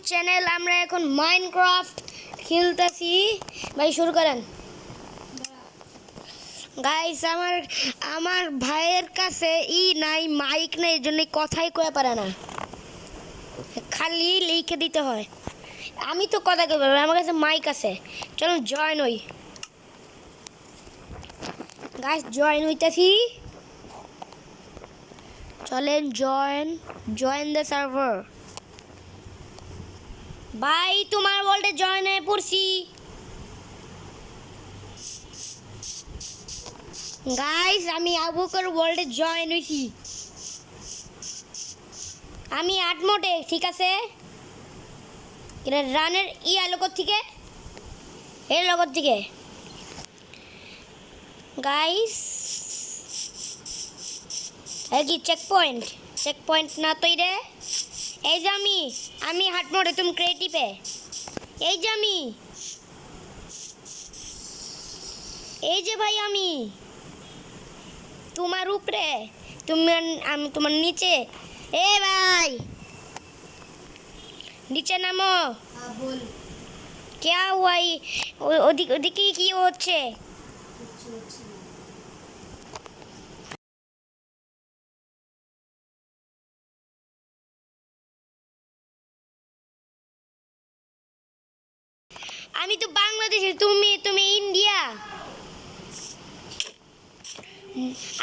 Channel. আমরা এখন Minecraft খেলতেছি। ভাই শুরু করেন। গাইস আমার ভাইয়ের কাছে নাই, মাইক নেই, এই জন্য কথাই কয়ে পারে না, খালি লিখে দিতে হয়। আমি তো কথা কই পারবো, আমার কাছে মাইক আছে। চলুন জয়েন হই। গাইস জয়েন হইতেছি, চলেন জয়েন দ্য সার্ভার। ভাই তোমার ওয়ার্ল্ডে জয়েন হয়ে পড়ছি। গাইস আমি আবুকার ওয়ার্ল্ডে জয়েন হইছি। আমি 8 মোডে, ঠিক আছে। এটা রানের লগত থেকে এর লগত থেকে। গাইস কি চেক পয়েন্ট না তো রে। এই যে আমি হাট মোডে, তুমি ক্রিয়েটিভে। এই যে এই যে ভাই আমি তোমার উপরে, আমি তোমার নিচে। এ ভাই নিচে নামো। बोल क्या हुआ? ওদিকে কি হচ্ছে? আমি তো বাংলাদেশে, তুমি ইন্ডিয়া।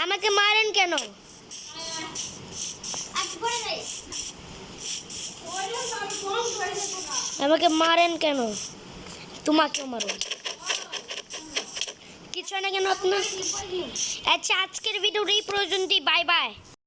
আমাকে মারেন কেন? আমাকে মারেন কেন? তোমাকেও মারো। কিছু না কেন আপনার। আচ্ছা আজকের ভিডিওটা এই পর্যন্তই। Bye bye.